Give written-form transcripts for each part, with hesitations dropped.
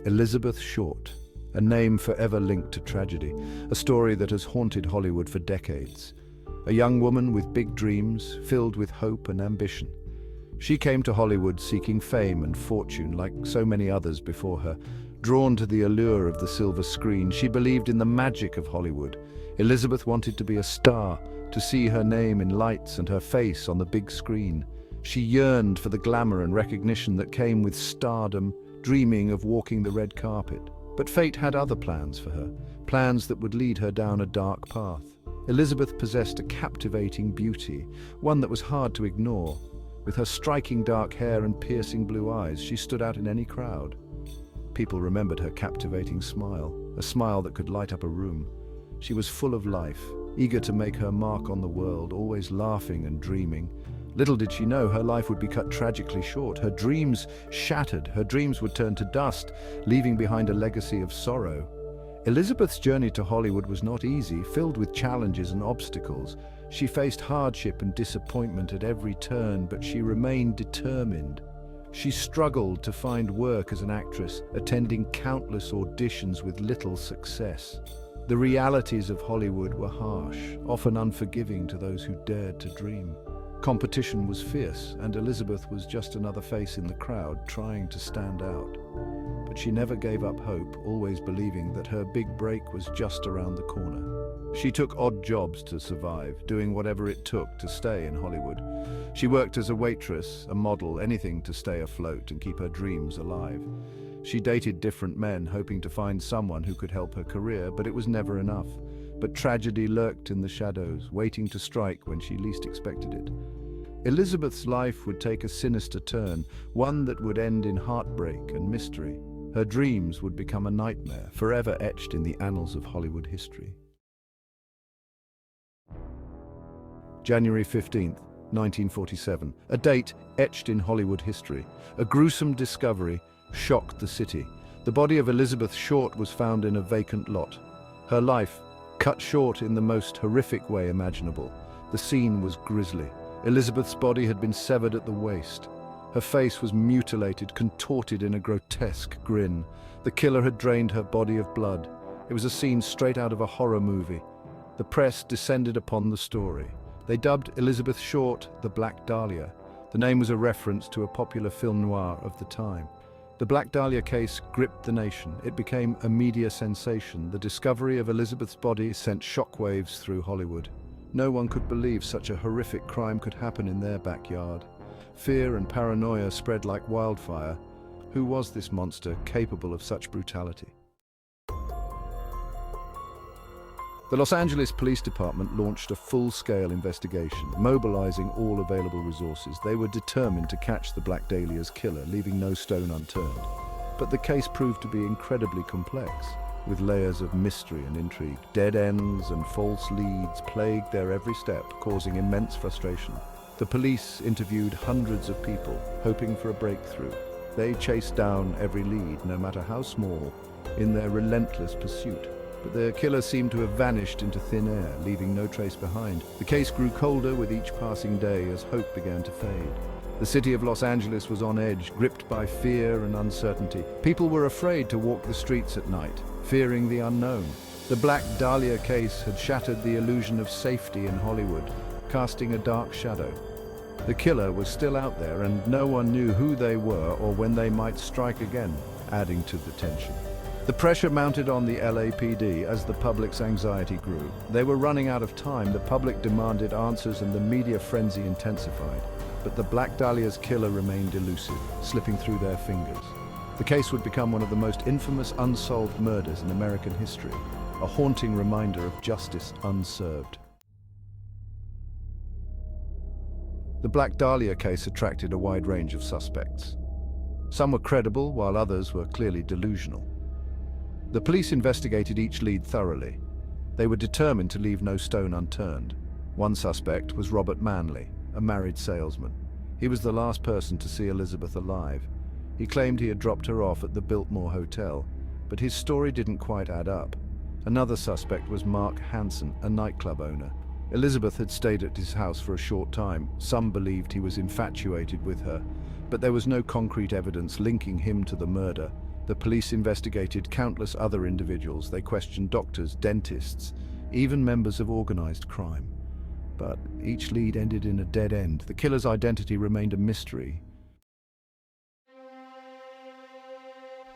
Elizabeth Short, a name forever linked to tragedy, a story that has haunted Hollywood for decades. A young woman with big dreams, filled with hope and ambition. She came to Hollywood seeking fame and fortune like so many others before her. Drawn to the allure of the silver screen, she believed in the magic of Hollywood. Elizabeth wanted to be a star, to see her name in lights and her face on the big screen. She yearned for the glamour and recognition that came with stardom, dreaming of walking the red carpet. But fate had other plans for her, plans that would lead her down a dark path. Elizabeth possessed a captivating beauty, one that was hard to ignore. With her striking dark hair and piercing blue eyes, she stood out in any crowd. People remembered her captivating smile, a smile that could light up a room. She was full of life, eager to make her mark on the world, always laughing and dreaming. Little did she know her life would be cut tragically short. Her dreams shattered, her dreams would turn to dust, leaving behind a legacy of sorrow. Elizabeth's journey to Hollywood was not easy, filled with challenges and obstacles. She faced hardship and disappointment at every turn, but she remained determined. She struggled to find work as an actress, attending countless auditions with little success. The realities of Hollywood were harsh, often unforgiving to those who dared to dream. Competition was fierce, and Elizabeth was just another face in the crowd trying to stand out. But she never gave up hope, always believing that her big break was just around the corner. She took odd jobs to survive, doing whatever it took to stay in Hollywood. She worked as a waitress, a model, anything to stay afloat and keep her dreams alive. She dated different men, hoping to find someone who could help her career, but it was never enough. But tragedy lurked in the shadows, waiting to strike when she least expected it. Elizabeth's life would take a sinister turn, one that would end in heartbreak and mystery. Her dreams would become a nightmare, forever etched in the annals of Hollywood history. January 15th, 1947, a date etched in Hollywood history. A gruesome discovery shocked the city. The body of Elizabeth Short was found in a vacant lot. Her life cut short in the most horrific way imaginable. The scene was grisly. Elizabeth's body had been severed at the waist. Her face was mutilated, contorted in a grotesque grin. The killer had drained her body of blood. It was a scene straight out of a horror movie. The press descended upon the story. They dubbed Elizabeth Short the Black Dahlia. The name was a reference to a popular film noir of the time. The Black Dahlia case gripped the nation. It became a media sensation. The discovery of Elizabeth's body sent shockwaves through Hollywood. No one could believe such a horrific crime could happen in their backyard. Fear and paranoia spread like wildfire. Who was this monster capable of such brutality? The Los Angeles Police Department launched a full-scale investigation, mobilizing all available resources. They were determined to catch the Black Dahlia's killer, leaving no stone unturned. But the case proved to be incredibly complex, with layers of mystery and intrigue. Dead ends and false leads plagued their every step, causing immense frustration. The police interviewed hundreds of people, hoping for a breakthrough. They chased down every lead, no matter how small, in their relentless pursuit. But their killer seemed to have vanished into thin air, leaving no trace behind. The case grew colder with each passing day as hope began to fade. The city of Los Angeles was on edge, gripped by fear and uncertainty. People were afraid to walk the streets at night, fearing the unknown. The Black Dahlia case had shattered the illusion of safety in Hollywood, casting a dark shadow. The killer was still out there, and no one knew who they were or when they might strike again, adding to the tension. The pressure mounted on the LAPD as the public's anxiety grew. They were running out of time. The public demanded answers and the media frenzy intensified. But the Black Dahlia's killer remained elusive, slipping through their fingers. The case would become one of the most infamous unsolved murders in American history, a haunting reminder of justice unserved. The Black Dahlia case attracted a wide range of suspects. Some were credible, while others were clearly delusional. The police investigated each lead thoroughly. They were determined to leave no stone unturned. One suspect was Robert Manley, a married salesman. He was the last person to see Elizabeth alive. He claimed he had dropped her off at the Biltmore Hotel, but his story didn't quite add up. Another suspect was Mark Hansen, a nightclub owner. Elizabeth had stayed at his house for a short time. Some believed he was infatuated with her, but there was no concrete evidence linking him to the murder. The police investigated countless other individuals. They questioned doctors, dentists, even members of organized crime. But each lead ended in a dead end. The killer's identity remained a mystery.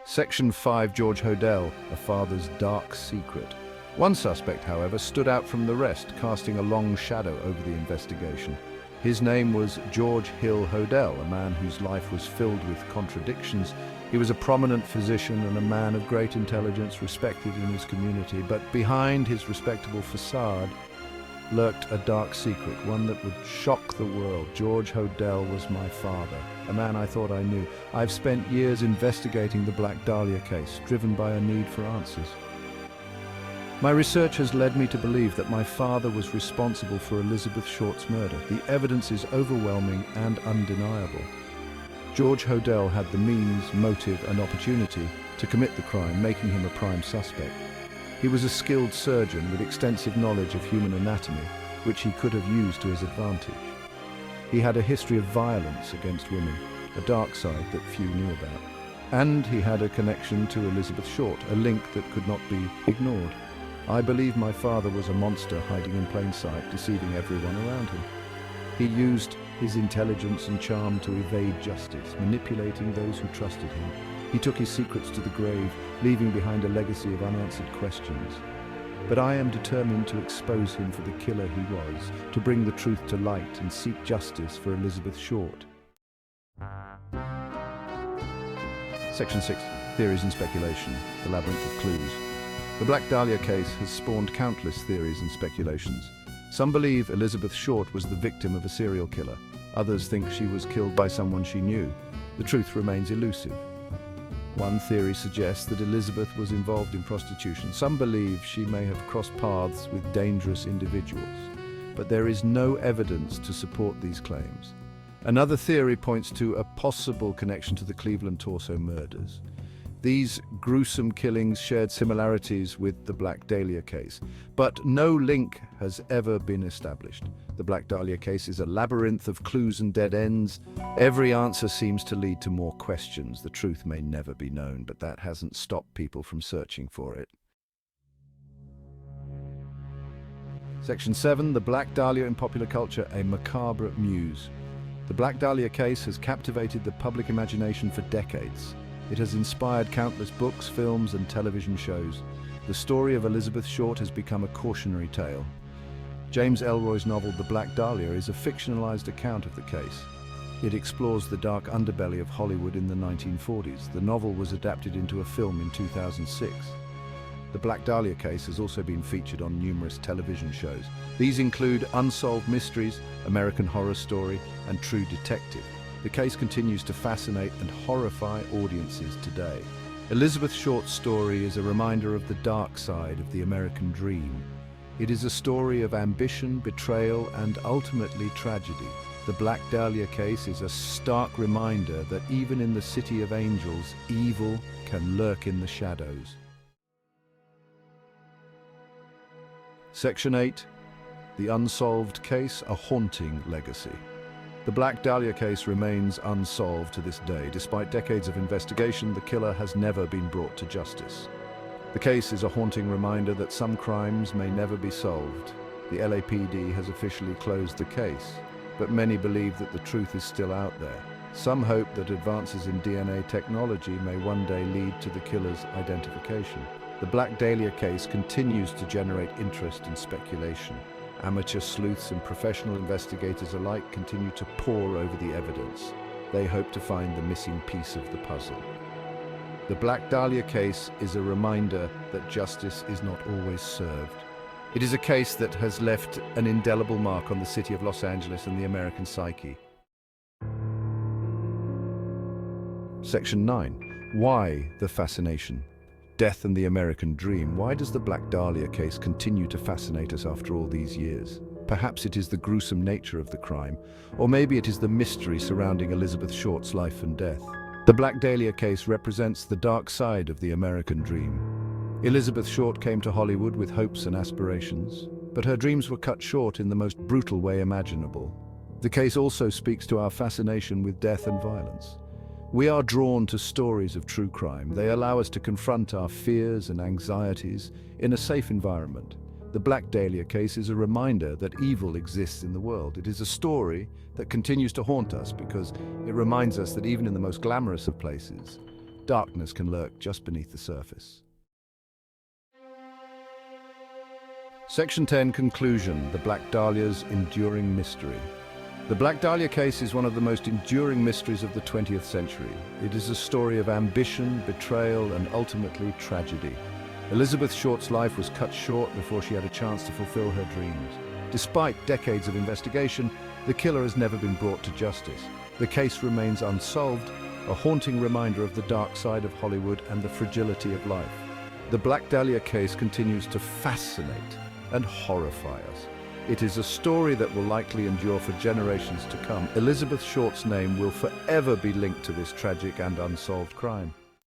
Section 5. George Hodel, a father's dark secret. One suspect, however, stood out from the rest, casting a long shadow over the investigation. His name was George Hodel, a man whose life was filled with contradictions. He was a prominent physician and a man of great intelligence, respected in his community, but behind his respectable facade lurked a dark secret, one that would shock the world. George Hodel was my father, a man I thought I knew. I've spent years investigating the Black Dahlia case, driven by a need for answers. My research has led me to believe that my father was responsible for Elizabeth Short's murder. The evidence is overwhelming and undeniable. George Hodel had the means, motive, and opportunity to commit the crime, making him a prime suspect. He was a skilled surgeon with extensive knowledge of human anatomy, which he could have used to his advantage. He had a history of violence against women, a dark side that few knew about. And he had a connection to Elizabeth Short, a link that could not be ignored. I believe my father was a monster hiding in plain sight, deceiving everyone around him. He used his intelligence and charm to evade justice, manipulating those who trusted him. He took his secrets to the grave, leaving behind a legacy of unanswered questions. But I am determined to expose him for the killer he was, to bring the truth to light and seek justice for Elizabeth Short. Section 6. Theories and speculation. The labyrinth of clues. The Black Dahlia case has spawned countless theories and speculations. Some believe Elizabeth Short was the victim of a serial killer. Others think she was killed by someone she knew. The truth remains elusive. One theory suggests that Elizabeth was involved in prostitution. Some believe she may have crossed paths with dangerous individuals, but there is no evidence to support these claims. Another theory points to a possible connection to the Cleveland torso murders. These gruesome killings shared similarities with the Black Dahlia case, but no link has ever been established. The Black Dahlia case is a labyrinth of clues and dead ends. Every answer seems to lead to more questions. The truth may never be known, but that hasn't stopped people from searching for it. Section 7. The Black Dahlia in popular culture, a macabre muse. The Black Dahlia case has captivated the public imagination for decades. It has inspired countless books, films, and television shows. The story of Elizabeth Short has become a cautionary tale. James Ellroy's novel The Black Dahlia is a fictionalized account of the case. It explores the dark underbelly of Hollywood in the 1940s. The novel was adapted into a film in 2006. The Black Dahlia case has also been featured on numerous television shows. These include Unsolved Mysteries, American Horror Story, and True Detective. The case continues to fascinate and horrify audiences today. Elizabeth Short's story is a reminder of the dark side of the American dream. It is a story of ambition, betrayal, and ultimately tragedy. The Black Dahlia case is a stark reminder that even in the City of Angels, evil can lurk in the shadows. Section 8. The Unsolved Case, a Haunting Legacy. The Black Dahlia case remains unsolved to this day. Despite decades of investigation, the killer has never been brought to justice. The case is a haunting reminder that some crimes may never be solved. The LAPD has officially closed the case, but many believe that the truth is still out there. Some hope that advances in DNA technology may one day lead to the killer's identification. The Black Dahlia case continues to generate interest and speculation. Amateur sleuths and professional investigators alike continue to pore over the evidence. They hope to find the missing piece of the puzzle. The Black Dahlia case is a reminder that justice is not always served. It is a case that has left an indelible mark on the city of Los Angeles and the American psyche. Section 9. Why the fascination? Death and the American dream. Why does the Black Dahlia case continue to fascinate us after all these years? Perhaps it is the gruesome nature of the crime, or maybe it is the mystery surrounding Elizabeth Short's life and death. The Black Dahlia case represents the dark side of the American dream. Elizabeth Short came to Hollywood with hopes and aspirations, but her dreams were cut short in the most brutal way imaginable. The case also speaks to our fascination with death and violence. We are drawn to stories of true crime. They allow us to confront our fears and anxieties in a safe environment. The Black Dahlia case is a reminder that evil exists in the world. It is a story that continues to haunt us because it reminds us that even in the most glamorous of places, darkness can lurk just beneath the surface. Section 10, Conclusion, the Black Dahlia's enduring mystery. The Black Dahlia case is one of the most enduring mysteries of the 20th century. It is a story of ambition, betrayal, and ultimately tragedy. Elizabeth Short's life was cut short before she had a chance to fulfill her dreams. Despite decades of investigation, the killer has never been brought to justice. The case remains unsolved, a haunting reminder of the dark side of Hollywood and the fragility of life. The Black Dahlia case continues to fascinate and horrify us. It is a story that will likely endure for generations to come. Elizabeth Short's name will forever be linked to this tragic and unsolved crime.